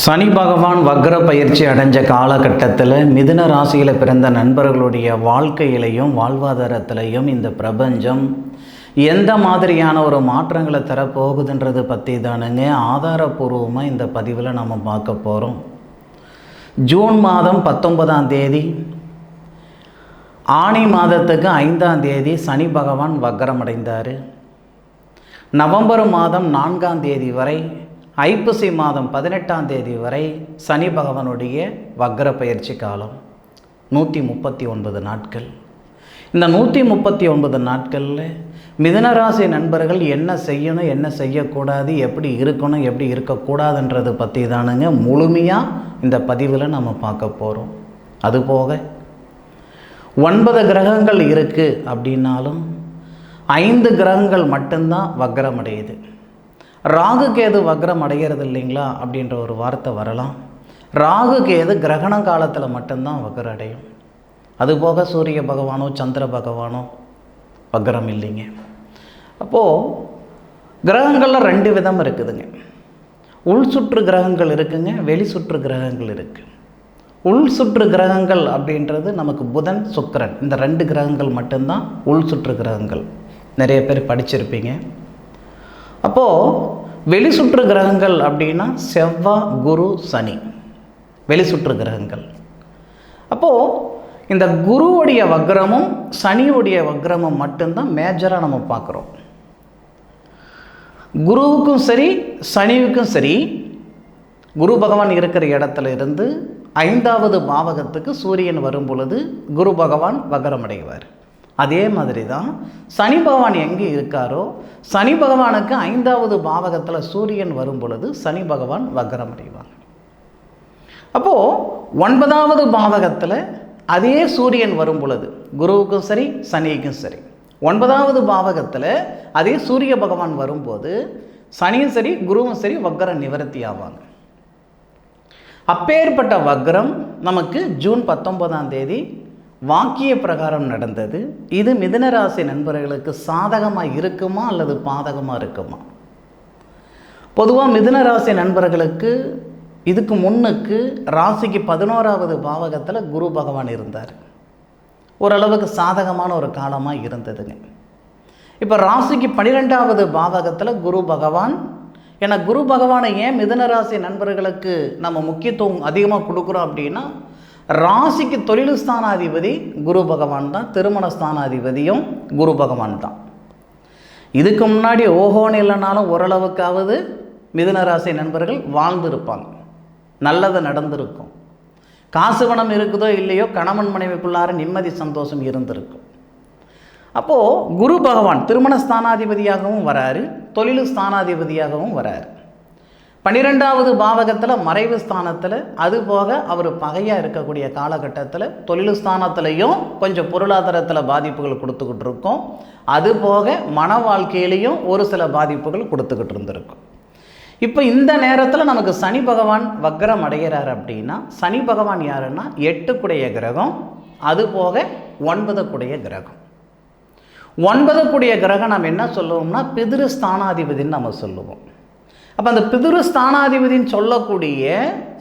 சனி பகவான் வக்ர பயிற்சி அடைஞ்ச காலகட்டத்தில் மிதுன ராசியில் பிறந்த நண்பர்களுடைய வாழ்க்கையிலையும் வாழ்வாதாரத்திலையும் இந்த பிரபஞ்சம் எந்த மாதிரியான ஒரு மாற்றங்களை தரப்போகுதுன்றது பற்றி தானுங்க ஆதாரபூர்வமாக இந்த பதிவில் நம்ம பார்க்க போகிறோம். ஜூன் மாதம் 19ஆம் தேதி ஆனி மாதத்துக்கு 5ஆம் தேதி சனி பகவான் வக்ரம் அடைந்தார். நவம்பர் மாதம் 4ஆம் தேதி வரை ஐப்பசி மாதம் 18ஆம் தேதி வரை சனி பகவானுடைய வக்ர பயிற்சி காலம் 139 நாட்கள். இந்த 139 நாட்களில் மிதுனராசி நண்பர்கள் என்ன செய்யணும், என்ன செய்யக்கூடாது, எப்படி இருக்கணும், எப்படி இருக்கக்கூடாதுன்றது பற்றி தானுங்க முழுமையாக இந்த பதிவில் நம்ம பார்க்க போகிறோம். அதுபோக 9 கிரகங்கள் இருக்குது அப்படின்னாலும் 5 கிரகங்கள் மட்டும்தான் வக்ரம் அடையுது. ராகு கேது வக்ரம் அடைகிறது இல்லைங்களா அப்படின்ற ஒரு வார்த்தை வரலாம். ராகு கேது கிரகண காலத்தில் மட்டும்தான் வக்ரம் அடையும். அதுபோக சூரிய பகவானோ சந்திர பகவானோ வக்ரம் இல்லைங்க. அப்போது கிரகங்களில் 2 விதம் இருக்குதுங்க. உள் சுற்று கிரகங்கள் இருக்குங்க, வெளி சுற்று கிரகங்கள் இருக்குது. உள் சுற்று கிரகங்கள் அப்படின்றது நமக்கு புதன் சுக்கிரன், இந்த 2 கிரகங்கள் மட்டும்தான் உள் சுற்று கிரகங்கள். நிறைய பேர் படிச்சிருப்பீங்க. அப்போது வெளி சுற்று கிரகங்கள் அப்படின்னா செவ்வாய், குரு, சனி வெளி சுற்று கிரகங்கள். அப்போது இந்த குருவுடைய வக்ரமும் சனியுடைய வக்ரமும் மட்டும்தான் மேஜராக நம்ம பார்க்குறோம். குருவுக்கும் சரி சனிவுக்கும் சரி குரு பகவான் இருக்கிற இடத்துல இருந்து 5வது பாவகத்துக்கு சூரியன் வரும் பொழுது குரு பகவான் வக்ரம் அடைவார். அதே மாதிரி தான் சனி பகவான் எங்கே இருக்காரோ சனி பகவானுக்கு 5வது பாவகத்தில் சூரியன் வரும் பொழுது சனி பகவான் வக்ரம் அடைவாங்க. அப்போது 9வது பாவகத்தில் அதே சூரியன் வரும் பொழுது குருவுக்கும் சரி சனிக்கும் சரி 9வது பாவகத்தில் அதே சூரிய பகவான் வரும்போது சனியும் சரி குருவும் சரி வக்ர நிவர்த்தி ஆவாங்க. அப்பேற்பட்ட வக்ரம் நமக்கு ஜூன் 19ஆம் தேதி வாக்கிய பிரகாரம் நடந்தது. இது மிதுனராசி நண்பர்களுக்கு சாதகமாக இருக்குமா அல்லது பாதகமாக இருக்குமா? பொதுவாக மிதுனராசி நண்பர்களுக்கு இதுக்கு முன்னுக்கு ராசிக்கு 11வது பாவகத்தில் குரு பகவான் இருந்தார். ஓரளவுக்கு சாதகமான ஒரு காலமாக இருந்ததுங்க. இப்போ ராசிக்கு 12வது பாவகத்தில் குரு பகவான். ஏன்னா குரு பகவானை ஏன் மிதுனராசி நண்பர்களுக்கு நம்ம முக்கியத்துவம் அதிகமாக கொடுக்குறோம் அப்படின்னா, ராசிக்கு தொழில் ஸ்தானாதிபதி குரு பகவான் தான், திருமண ஸ்தானாதிபதியும் குரு பகவான் தான். இதுக்கு முன்னாடி ஓஹோன்னு இல்லைனாலும் ஓரளவுக்காவது மிதுனராசி நண்பர்கள் வாழ்ந்துருப்பாங்க, நல்லது நடந்திருக்கும். காசு பணம் இருக்குதோ இல்லையோ கணவன் மனைவிக்குள்ளார நிம்மதி சந்தோஷம் இருந்திருக்கும். அப்போது குரு பகவான் திருமண ஸ்தானாதிபதியாகவும் வராரு, தொழில் ஸ்தானாதிபதியாகவும் வராரு. 12வது பாவகத்தில் மறைவு ஸ்தானத்தில், அதுபோக அவர் பகையாக இருக்கக்கூடிய காலகட்டத்தில் தொழில் ஸ்தானத்திலையும் கொஞ்சம் பொருளாதாரத்தில் பாதிப்புகள் கொடுத்துக்கிட்டு இருக்கோம். அதுபோக மன வாழ்க்கையிலையும் ஒரு சில பாதிப்புகள் கொடுத்துக்கிட்டு இருந்திருக்கும். இப்போ இந்த நேரத்தில் நமக்கு சனி பகவான் வக்ரம் அடைகிறார் அப்படின்னா, சனி பகவான் யாருன்னா 8 கிரகம், அதுபோக 9 கிரகம். 9 கிரகம் நம்ம என்ன சொல்லுவோம்னா பிதிரு ஸ்தானாதிபதினு நம்ம சொல்லுவோம். அப்போ அந்த பிதிரு ஸ்தானாதிபதினு சொல்லக்கூடிய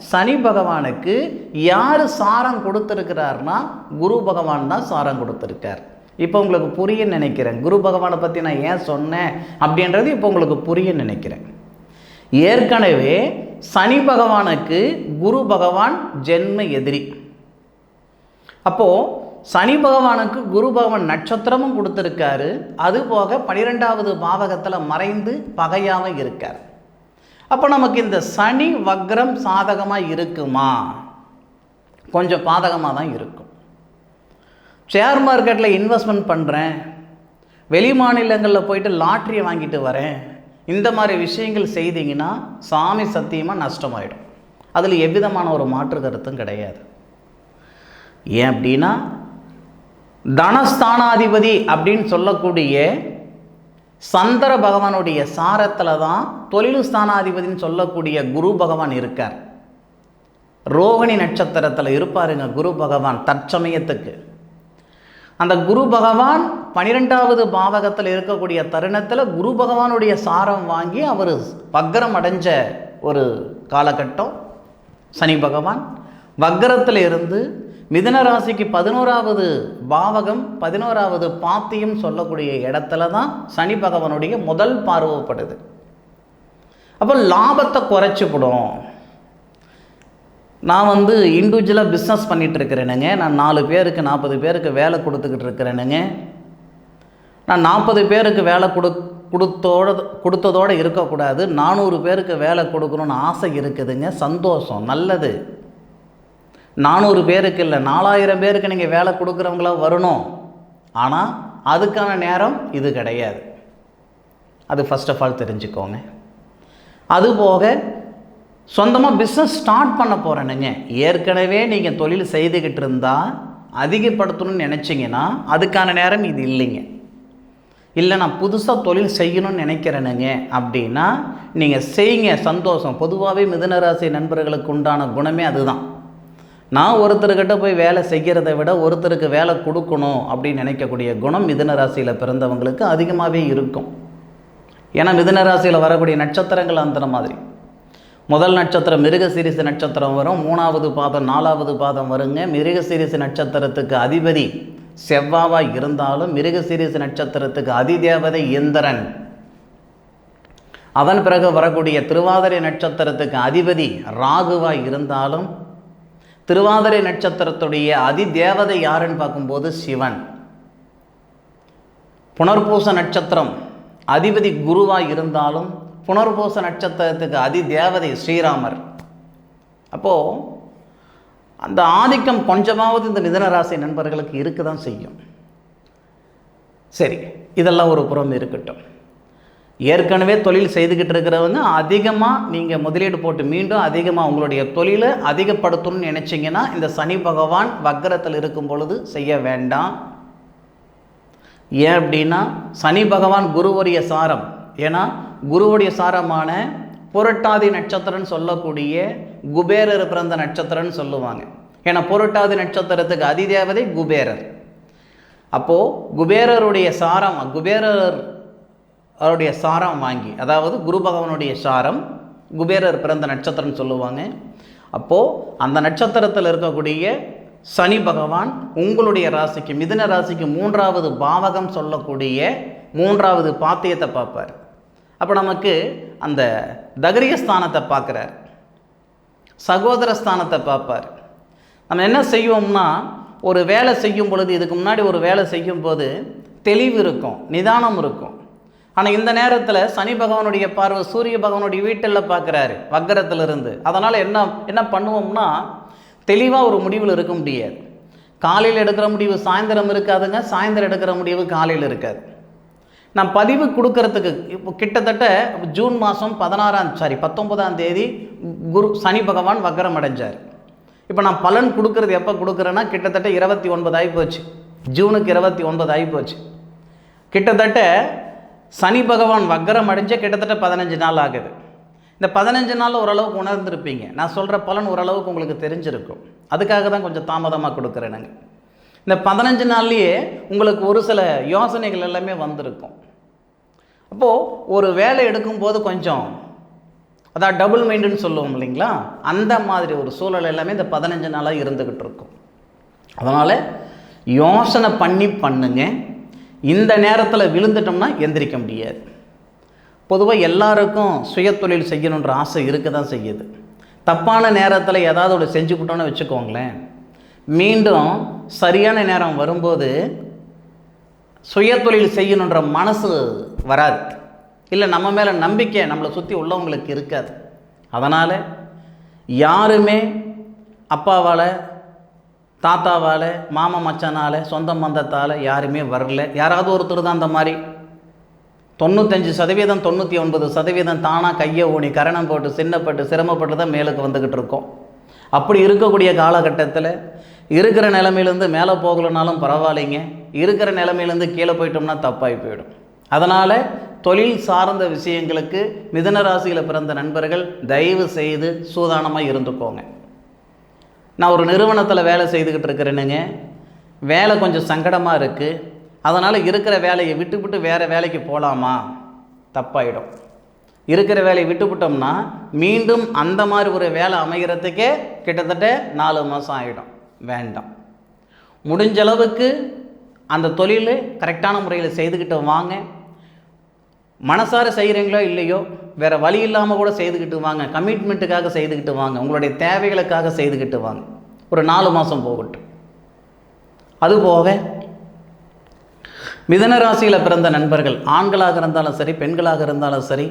சனி பகவானுக்கு யார் சாரம் கொடுத்துருக்கிறார்னா குரு பகவான் தான் சாரம் கொடுத்துருக்கார். இப்போ உங்களுக்கு புரிய நினைக்கிறேன். குரு பகவானை பற்றி நான் ஏன் சொன்னேன் அப்படின்றது இப்போ உங்களுக்கு புரிய நினைக்கிறேன். ஏற்கனவே சனி பகவானுக்கு குரு பகவான் ஜென்ம எதிரி. அப்போது சனி பகவானுக்கு குரு பகவான் நட்சத்திரமும் கொடுத்துருக்காரு, அதுபோக 12வது பாவகத்தில் மறைந்து பகையாமல் இருக்கார். அப்போ நமக்கு இந்த சனி வக்ரம் சாதகமாக இருக்குமா? கொஞ்சம் பாதகமாக தான் இருக்கும். ஷேர் மார்க்கெட்டில் இன்வெஸ்ட்மெண்ட் பண்ணுறேன், வெளி மாநிலங்களில் போயிட்டு லாட்ரியை வாங்கிட்டு வரேன், இந்த மாதிரி விஷயங்கள் செய்தீங்கன்னா சாமி சத்தியமாக நஷ்டமாயிடும். அதில் எவ்விதமான ஒரு மாற்று கருத்தும் கிடையாது. ஏன் அப்படின்னா தனஸ்தானாதிபதி அப்படின்னு சொல்லக்கூடிய சந்திர பகவானுடைய சாரத்தில் தான் தொழில் ஸ்தானாதிபதினு சொல்லக்கூடிய குரு பகவான் இருக்கார். ரோகிணி நட்சத்திரத்தில் இருப்பாருங்க குரு பகவான் தற்சமயத்துக்கு. அந்த குரு பகவான் 12வது பாவகத்தில் இருக்கக்கூடிய தருணத்தில் குரு பகவானுடைய சாரம் வாங்கி அவர் வக்ரம் அடைஞ்ச ஒரு காலகட்டம் சனி பகவான் வக்கரத்தில் இருந்து மிதுன ராசிக்கு 11வது பாவகம் 11வது பாத்தியம் சொல்லக்கூடிய இடத்துல தான் சனி பகவானுடைய முதல் பார்வைப்படுது. அப்போ லாபத்தை குறைச்சிப்படும். நான் இண்டிவிஜுவலாக பிஸ்னஸ் பண்ணிகிட்டு இருக்கிறேனுங்க. நான் 4 பேருக்கு 40 பேருக்கு வேலை கொடுத்துக்கிட்டு இருக்கிறேனுங்க. நான் 40 பேருக்கு வேலை கொடுத்ததோடு இருக்கக்கூடாது, 400 பேருக்கு வேலை கொடுக்கணுன்னு ஆசை இருக்குதுங்க. சந்தோஷம், நல்லது. 400 பேருக்கு இல்லை, 4000 பேருக்கு நீங்கள் வேலை கொடுக்குறவங்களா வரணும். ஆனால் அதுக்கான நேரம் இது கிடையாது. அது ஃபர்ஸ்ட் ஆஃப் ஆல் தெரிஞ்சுக்கோங்க. அதுபோக சொந்தமாக பிஸ்னஸ் ஸ்டார்ட் பண்ண போகிறேனுங்க. ஏற்கனவே நீங்கள் தொழில் செய்துக்கிட்டு இருந்தால் அதிகப்படுத்தணும்னு நினச்சிங்கன்னா அதுக்கான நேரம் இது இல்லைங்க. இல்லை நான் புதுசாக தொழில் செய்யணும்னு நினைக்கிறேனுங்க அப்படின்னா நீங்கள் செய்யுங்க, சந்தோஷம். பொதுவாகவே மிதுனராசி நண்பர்களுக்கு உண்டான குணமே அதுதான். நான் ஒருத்தர்கிட்ட போய் வேலை செய்கிறத விட ஒருத்தருக்கு வேலை கொடுக்கணும் அப்படின்னு நினைக்கக்கூடிய குணம் மிதுனராசியில் பிறந்தவங்களுக்கு அதிகமாகவே இருக்கும். ஏன்னா மிதுனராசியில் வரக்கூடிய நட்சத்திரங்கள் அந்த மாதிரி. முதல் நட்சத்திரம் மிருகசீரிச நட்சத்திரம் வரும், 3வது பாதம் 4வது பாதம் வருங்க. மிருகசீரிச நட்சத்திரத்துக்கு அதிபதி செவ்வாவாக இருந்தாலும் மிருகசீரிச நட்சத்திரத்துக்கு அதிதேவதை இந்திரன். அதன் பிறகு வரக்கூடிய திருவாதிரை நட்சத்திரத்துக்கு அதிபதி ராகுவாக இருந்தாலும் திருவாதிரை நட்சத்திரத்துடைய அதிதேவதை யாருன்னு பார்க்கும்போது சிவன். புனர்பூச நட்சத்திரம் அதிபதி குருவாக இருந்தாலும் புனர்பூச நட்சத்திரத்துக்கு அதிதேவதை ஸ்ரீராமர். அப்போது அந்த ஆதிக்கம் கொஞ்சமாவது இந்த மிதுனராசி நண்பர்களுக்கு இருக்க தான் செய்யும். சரி, இதெல்லாம் ஒரு புறம் இருக்கட்டும். ஏற்கனவே தொழில் செய்துக்கிட்டு இருக்கிறவங்க அதிகமாக நீங்கள் முதலீடு போட்டு மீண்டும் அதிகமாக உங்களுடைய தொழிலை அதிகப்படுத்தணும்னு நினச்சிங்கன்னா இந்த சனி பகவான் வக்கரத்தில் இருக்கும் பொழுது செய்ய வேண்டாம். ஏன் அப்படின்னா சனி பகவான் குருவுடைய சாரம். ஏன்னா குருவுடைய சாரமான புரட்டாதி நட்சத்திரம்னு சொல்லக்கூடிய குபேரர் பிறந்த நட்சத்திரம்னு சொல்லுவாங்க. ஏன்னா புரட்டாதி நட்சத்திரத்துக்கு அதிதேவதை குபேரர். அப்போது குபேரருடைய சாரம், அவருடைய சாரம் வாங்கி, அதாவது குரு பகவானுடைய சாரம் குபேரர் பிறந்த நட்சத்திரம்னு சொல்லுவாங்க. அப்போது அந்த நட்சத்திரத்தில் இருக்கக்கூடிய சனி பகவான் உங்களுடைய ராசிக்கு மிதுன ராசிக்கு 3வது பாவகம் சொல்லக்கூடிய 3வது பாத்தியத்தை பார்ப்பார். அப்போ நமக்கு அந்த தகரியஸ்தானத்தை பார்க்குறார், சகோதர ஸ்தானத்தை பார்ப்பார். நம்ம என்ன செய்வோம்னா ஒரு வேலை செய்யும் பொழுது, இதுக்கு முன்னாடி ஒரு வேலை செய்யும் போது தெளிவு இருக்கும், நிதானம் இருக்கும். ஆனால் இந்த நேரத்தில் சனி பகவானுடைய பார்வை சூரிய பகவானுடைய வீட்டில் பார்க்குறாரு வக்கரத்திலிருந்து. அதனால் என்ன பண்ணுவோம்னா தெளிவாக ஒரு முடிவில் இருக்க முடியாது. காலையில் எடுக்கிற முடிவு சாயந்தரம் இருக்காதுங்க, சாயந்தரம் எடுக்கிற முடிவு காலையில் இருக்காது. நான் பதிவு கொடுக்கறதுக்கு இப்போ கிட்டத்தட்ட ஜூன் மாதம் 19ஆம் தேதி சனி பகவான் வக்கரம் அடைஞ்சார். இப்போ நான் பலன் கொடுக்கறது எப்போ கொடுக்குறேன்னா கிட்டத்தட்ட 29 ஆகி போச்சு. ஜூனுக்கு 29 ஆகி போச்சு. கிட்டத்தட்ட சனி பகவான் வக்கரம் அடைஞ்ச கிட்டத்தட்ட 15 நாள் ஆகுது. இந்த 15 நாளில் ஓரளவுக்கு உணர்ந்துருப்பீங்க. நான் சொல்கிற பலன் ஓரளவுக்கு உங்களுக்கு தெரிஞ்சிருக்கும். அதுக்காக தான் கொஞ்சம் தாமதமாக கொடுக்குறேனுங்க. இந்த 15 நாள்லேயே உங்களுக்கு ஒரு சில யோசனைகள் எல்லாமே வந்திருக்கும். அப்போது ஒரு வேலை எடுக்கும்போது கொஞ்சம் அதான் டபுள் மைண்டுன்னு சொல்லுவோம் இல்லைங்களா, அந்த மாதிரி ஒரு சூழல் எல்லாமே இந்த 15 நாளாக இருந்துக்கிட்டு இருக்கும். அதனால் யோசனை பண்ணுங்க. இந்த நேரத்தில் விழுந்துட்டோம்னா எந்திரிக்க முடியாது. பொதுவாக எல்லாருக்கும் சுய தொழில் செய்யணுன்ற ஆசை இருக்க தான் செய்யுது. தப்பான நேரத்தில் ஏதாவது ஒரு செஞ்சுக்கிட்டோன்னு வச்சுக்கோங்களேன், மீண்டும் சரியான நேரம் வரும்போது சுய தொழில் செய்யணுன்ற மனசு வராது. இல்லை நம்ம மேலே நம்பிக்கை நம்மளை சுற்றி உள்ளவங்களுக்கு இருக்காது. அதனால் யாருமே அப்பாவால் தாத்தாவால் மாமா மச்சானால் சொந்த பந்தத்தால் யாருமே வரல. யாராவது ஒருத்தர் தான் அந்த மாதிரி 95% 99% தானாக கையை ஊனி கரணம் போட்டு சின்னப்பட்டு சிரமப்பட்டு தான் மேலுக்கு வந்துக்கிட்டு இருக்கோம். அப்படி இருக்கக்கூடிய காலகட்டத்தில் இருக்கிற நிலைமையிலேருந்து மேலே போகலனாலும் பரவாயில்லைங்க, இருக்கிற நிலைமையிலேருந்து கீழே போயிட்டோம்னா தப்பாகி போயிடும். அதனால் தொழில் சார்ந்த விஷயங்களுக்கு மிதுன ராசியில் பிறந்த நண்பர்கள் தயவு செய்து சூதானமாக இருந்துக்கோங்க. நான் ஒரு நிறுவனத்தில் வேலை செய்துக்கிட்டு இருக்கிறேனுங்க, வேலை கொஞ்சம் சங்கடமாக இருக்குது, அதனால் இருக்கிற வேலையை விட்டு வேறு வேலைக்கு போகலாமா? தப்பாயிடும். இருக்கிற வேலையை விட்டுவிட்டோம்னா மீண்டும் அந்த மாதிரி ஒரு வேலை அமைகிறதுக்கே கிட்டத்தட்ட 4 மாதம் ஆகிடும். வேண்டாம். முடிஞ்ச அளவுக்கு அந்த தொழில் கரெக்டான முறையில் செய்துக்கிட்டு வாங்க. மனசார செய்கிறீங்களோ இல்லையோ, வேறு வழி இல்லாமல் கூட செய்துக்கிட்டு வாங்க. கமிட்மெண்ட்டுக்காக செய்துக்கிட்டு வாங்க. உங்களுடைய தேவைகளுக்காக செய்துக்கிட்டு வாங்க. ஒரு 4 மாதம் போகட்டும். அதுபோக மிதுன ராசியில் பிறந்த நண்பர்கள், ஆண்களாக இருந்தாலும் சரி பெண்களாக இருந்தாலும் சரி,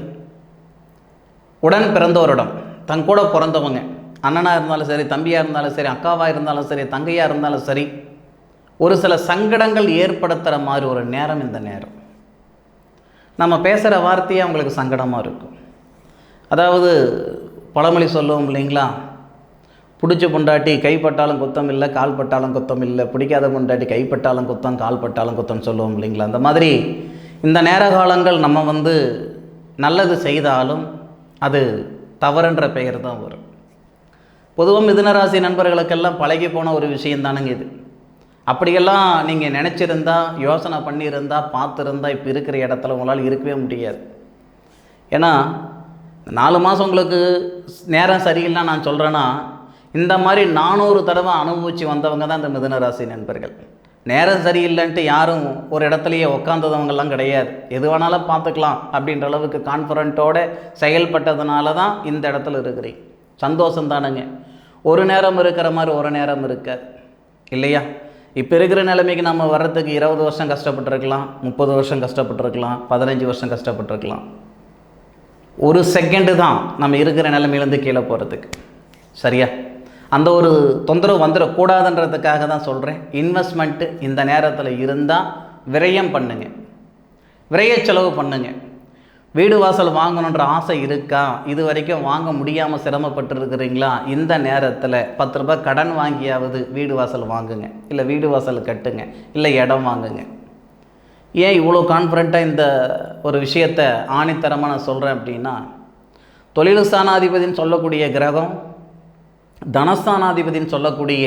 உடன் பிறந்தோரிடம், தன் கூட பிறந்தவங்க, அண்ணனாக இருந்தாலும் சரி, தம்பியாக இருந்தாலும் சரி, அக்காவாக இருந்தாலும் சரி, தங்கையாக இருந்தாலும் சரி, ஒரு சில சங்கடங்கள் ஏற்படுத்துகிற மாதிரி ஒரு நேரம் இந்த நேரம். நம்ம பேசுகிற வார்த்தையே அவங்களுக்கு சங்கடமாக இருக்கும். அதாவது பழமொழி சொல்லுவோம் இல்லைங்களா, பிடிச்ச பொண்டாட்டி கைப்பட்டாலும் குத்தம் இல்லை, கால் பட்டாலும் குத்தம் இல்லை, பிடிக்காத பொண்டாட்டி கைப்பட்டாலும் குத்தம், கால் பட்டாலும் குத்தம் சொல்லுவோம் இல்லைங்களா. அந்த மாதிரி இந்த நேர காலங்கள் நம்ம நல்லது செய்தாலும் அது தவறுன்ற பெயர் தான் வரும். பொதுவாக மிதுனராசி நண்பர்களுக்கெல்லாம் பழகி போன ஒரு விஷயம் தானுங்க இது. அப்படியெல்லாம் நீங்கள் நினச்சிருந்தா, யோசனை பண்ணியிருந்தா, பார்த்துருந்தா இப்போ இருக்கிற இடத்துல உங்களால் இருக்கவே முடியாது. ஏன்னா 4 மாதம் உங்களுக்கு நேரம் சரியில்லைன்னு நான் சொல்கிறேன்னா, இந்த மாதிரி 400 தடவை அனுபவித்து வந்தவங்க தான் இந்த மிதுனராசி நண்பர்கள். நேரம் சரியில்லைன்ட்டு யாரும் ஒரு இடத்துலையே உட்காந்தவங்கெல்லாம் கிடையாது. எது வேணாலும் பார்த்துக்கலாம் அப்படின்ற அளவுக்கு கான்ஃபிடண்ட்டோடு செயல்பட்டதுனால தான் இந்த இடத்துல இருக்கிறீங்க. சந்தோஷம் தானுங்க. ஒரு நேரம் இருக்கிற மாதிரி ஒரு நேரம் இருக்காது இல்லையா. இப்போ இருக்கிற நிலைமைக்கு நம்ம வர்றதுக்கு 20 வருஷம் கஷ்டப்பட்டுருக்கலாம், 30 வருஷம் கஷ்டப்பட்டுருக்கலாம், 15 வருஷம் கஷ்டப்பட்டுருக்கலாம். ஒரு செகண்டு தான் நம்ம இருக்கிற நிலைமையிலேருந்து கீழே போகிறதுக்கு. சரியா? அந்த ஒரு தொந்தரவு வந்துடக்கூடாதுன்றதுக்காக தான் சொல்கிறேன். இன்வெஸ்ட்மெண்ட்டு இந்த நேரத்தில் இருந்தால் விரயம் பண்ணுங்க, விரைய செலவு பண்ணுங்க. வீடு வாசல் வாங்கணுன்ற ஆசை இருக்கா? இது வரைக்கும் வாங்க முடியாமல் சிரமப்பட்டு இருக்கிறீங்களா? இந்த நேரத்தில் 10 ரூபாய் கடன் வாங்கியாவது வீடு வாசல் வாங்குங்க, இல்லை வீடு வாசல் கட்டுங்க, இல்லை இடம் வாங்குங்க. ஏன் இவ்வளோ கான்ஃபிடண்ட்டாக இந்த ஒரு விஷயத்தை ஆணித்தரமாக நான் சொல்கிறேன் அப்படின்னா, தொழில் ஸ்தானாதிபதினு சொல்லக்கூடிய கிரகம் தனஸ்தானாதிபதினு சொல்லக்கூடிய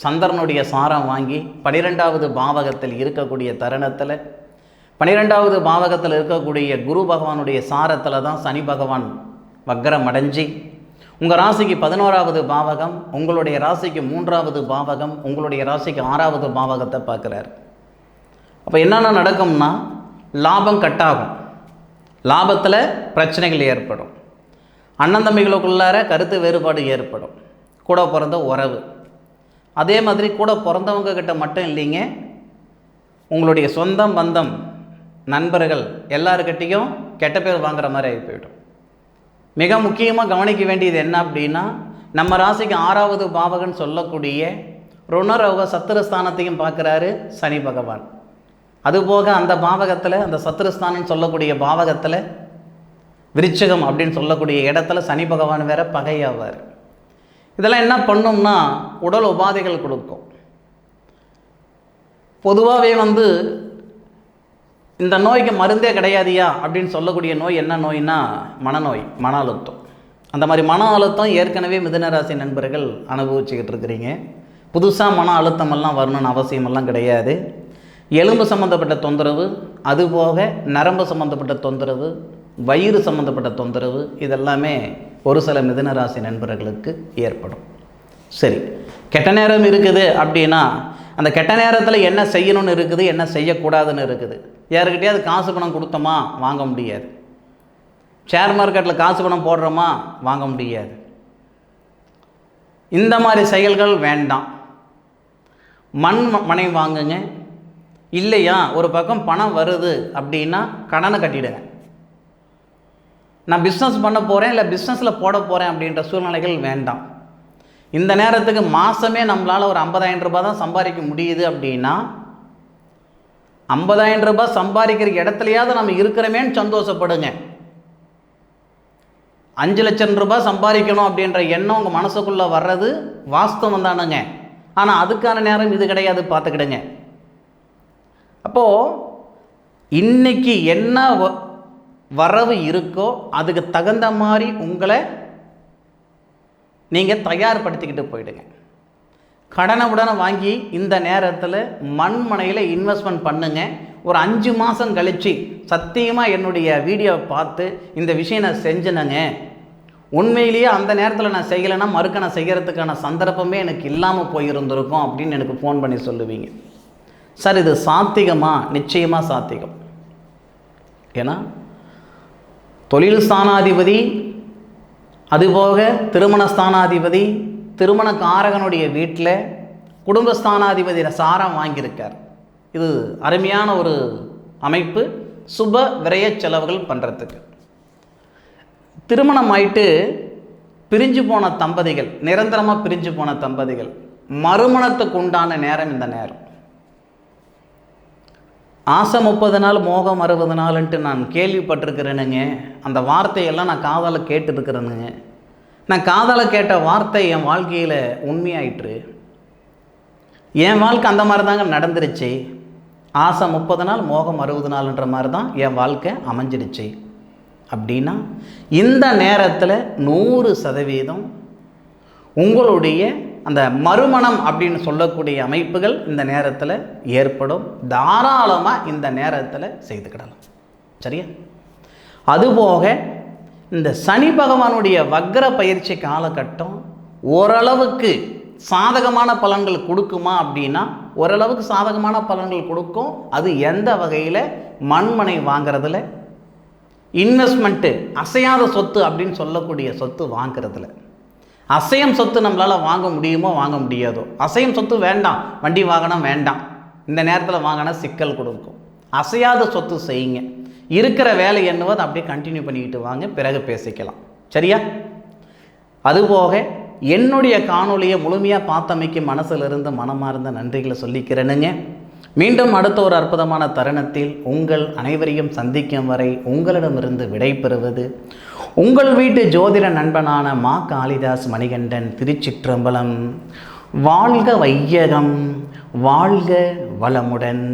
சந்திரனுடைய சாரம் வாங்கி 12வது பாவகத்தில் இருக்கக்கூடிய தருணத்தில், 12வது பாவகத்தில் இருக்கக்கூடிய குரு பகவானுடைய சாரத்தில் தான் சனி பகவான் வக்ரம் அடைஞ்சி உங்கள் ராசிக்கு 11வது பாவகம், உங்களுடைய ராசிக்கு 3வது பாவகம், உங்களுடைய ராசிக்கு 6வது பாவகத்தை பார்க்குறார். அப்போ என்னென்ன நடக்கும்னா, லாபம் கட்டாகும், லாபத்தில் பிரச்சனைகள் ஏற்படும், அண்ணன் தம்பிகளுக்குள்ளார கருத்து வேறுபாடு ஏற்படும், கூட பிறந்த உறவு. அதே மாதிரி கூட பிறந்தவங்க கிட்ட மட்டும் இல்லைங்க, உங்களுடைய சொந்தம் பந்தம் நண்பர்கள் எல்லாருக்கிட்டையும் கெட்ட பேர் வாங்குற மாதிரி ஆகி போய்டும். மிக முக்கியமாக கவனிக்க வேண்டியது என்ன அப்படின்னா, நம்ம ராசிக்கு 6வது பாவகன்னு சொல்லக்கூடிய ருணரோக சத்துருஸ்தானத்தையும் பார்க்குறாரு சனி பகவான். அதுபோக அந்த பாவகத்தில், அந்த சத்துருஸ்தானம் சொல்லக்கூடிய பாவகத்தில் விருச்சிகம் அப்படின்னு சொல்லக்கூடிய இடத்துல சனி பகவான் வேற பகையாவார். இதெல்லாம் என்ன பண்ணும்னா உடல் உபாதைகள் கொடுக்கும். பொதுவாகவே இந்த நோய்க்கு மருந்தே கிடையாதியா அப்படின்னு சொல்லக்கூடிய நோய் என்ன நோய்னா மனநோய், மன அழுத்தம். அந்த மாதிரி மன அழுத்தம் ஏற்கனவே மிதுனராசி நண்பர்கள் அனுபவிச்சுக்கிட்டு இருக்கிறீங்க. புதுசாக மன அழுத்தமெல்லாம் வரணும்னு அவசியமெல்லாம் கிடையாது. எலும்பு சம்மந்தப்பட்ட தொந்தரவு, அதுபோக நரம்பு சம்மந்தப்பட்ட தொந்தரவு, வயிறு சம்மந்தப்பட்ட தொந்தரவு, இதெல்லாமே ஒரு சில மிதுனராசி நண்பர்களுக்கு ஏற்படும். சரி, கெட்ட நேரம் இருக்குது அப்படின்னா அந்த கெட்ட நேரத்தில் என்ன செய்யணும்னு இருக்குது, என்ன செய்யக்கூடாதுன்னு இருக்குது. யாருக்கிட்டையாவது காசு பணம் கொடுத்தோமா வாங்க முடியாது. ஷேர் மார்க்கெட்டில் காசு பணம் போடுறோமா வாங்க முடியாது. இந்த மாதிரி செயல்கள் வேண்டாம். மனை வாங்குங்க. இல்லையா, ஒரு பக்கம் பணம் வருது அப்படின்னா கடனை கட்டிடுங்க. நான் பிஸ்னஸ் பண்ண போகிறேன், இல்லை பிஸ்னஸில் போட போகிறேன் அப்படின்ற சூழ்நிலைகள் வேண்டாம். இந்த நேரத்துக்கு மாதமே நம்மளால் ஒரு 50,000 ரூபாய் தான் சம்பாதிக்க முடியுது அப்படின்னா 50,000 ரூபாய் சம்பாதிக்கிற இடத்துலையாவது நம்ம இருக்கிறோமேன்னு சந்தோஷப்படுங்க. 5 லட்சம் ரூபாய் சம்பாதிக்கணும் அப்படின்ற எண்ணம் உங்கள் மனசுக்குள்ளே வர்றது வாஸ்தவம் தானுங்க. ஆனால் அதுக்கான நேரம் இது கிடையாது, பார்த்துக்கிடுங்க. அப்போது இன்னைக்கு என்ன வரவு இருக்கோ அதுக்கு தகுந்த மாதிரி உங்களை நீங்கள் தயார்படுத்திக்கிட்டு போயிடுங்க. கடனை உடனே வாங்கி இந்த நேரத்தில் மண்மனையில் இன்வெஸ்ட்மெண்ட் பண்ணுங்க. ஒரு 5 மாதம் கழித்து சத்தியமாக என்னுடைய வீடியோவை பார்த்து இந்த விஷயம் நான் செஞ்சேனுங்க, உண்மையிலேயே அந்த நேரத்தில் நான் செய்யலைன்னா மறுக்க நான் செய்கிறதுக்கான சந்தர்ப்பமே எனக்கு இல்லாமல் போயிருந்திருக்கும் அப்படின்னு எனக்கு ஃபோன் பண்ணி சொல்லுவீங்க. சார் இது சாத்திகமா? நிச்சயமாக சாத்திகம். ஏன்னா தொழில் ஸ்தானாதிபதி, அதுபோக திருமண ஸ்தானாதிபதி, திருமண காரகனுடைய வீட்டில் குடும்பஸ்தானாதிபதி சாரம் வாங்கியிருக்கார். இது அருமையான ஒரு அமைப்பு, சுப விரய செலவுகள் பண்ணுறதுக்கு. திருமணம் ஆயிட்டு பிரிஞ்சு போன தம்பதிகள், நிரந்தரமாக பிரிஞ்சு போன தம்பதிகள், மறுமணத்துக்கு உண்டான நேரம் இந்த நேரம். ஆசை 30 நாள், மோகம் 60 நாள்ன்ட்டு நான் கேள்விப்பட்டிருக்கிறேனுங்க. அந்த வார்த்தையெல்லாம் நான் காதால் கேட்டுருக்கிறேனுங்க. நான் காதால் கேட்ட வார்த்தை என் வாழ்க்கையில் உண்மையாயிற்று. என் வாழ்க்கை அந்த மாதிரி தாங்க நடந்துருச்சு. ஆசை 30 நாள், மோகம் 60 நாள்ன்ற மாதிரி தான் என் வாழ்க்கை அமைஞ்சிருச்சு. அப்படின்னா இந்த நேரத்தில் 100% உங்களுடைய அந்த மறுமணம் அப்படின்னு சொல்லக்கூடிய அமைப்புகள் இந்த நேரத்தில் ஏற்படும். தாராளமாக இந்த நேரத்தில் செய்துக்கிடலாம். சரியா? அதுபோக இந்த சனி பகவானுடைய வக்ர பயிற்சி காலகட்டம் ஓரளவுக்கு சாதகமான பலன்கள் கொடுக்குமா அப்படின்னா ஓரளவுக்கு சாதகமான பலன்கள் கொடுக்கும். அது எந்த வகையில்? மண்மனை வாங்கிறதுல, இன்வெஸ்ட்மெண்ட்டு, அசையாத சொத்து அப்படின்னு சொல்லக்கூடிய சொத்து வாங்கிறதுல. அசையும் சொத்து நம்மளால் வாங்க முடியுமோ வாங்க முடியாதோ. அசையும் சொத்து வேண்டாம், வண்டி வாகனம் வேண்டாம், இந்த நேரத்தில் வாங்கினா சிக்கல் கொடுக்கும். அசையாத சொத்து செய்யுங்க. இருக்கிற வேலை என்னவோ அப்படியே கண்டினியூ பண்ணிக்கிட்டு வாங்க, பிறகு பேசிக்கலாம். சரியா? அதுபோக என்னுடைய காணொலியை முழுமையாக பார்த்தமைக்கு மனசிலிருந்து மனமார்ந்த நன்றிகளை சொல்லிக்கிறேனுங்க. மீண்டும் அடுத்த ஒரு அற்புதமான தருணத்தில் உங்கள் அனைவரையும் சந்திக்கும் வரை உங்களிடமிருந்து விடை பெறுவது உங்கள் வீட்டு ஜோதிட நண்பனான மா காளிதாஸ் மணிகண்டன். திருச்சிற்றம்பலம். வாழ்க வையகம், வாழ்க வளமுடன்.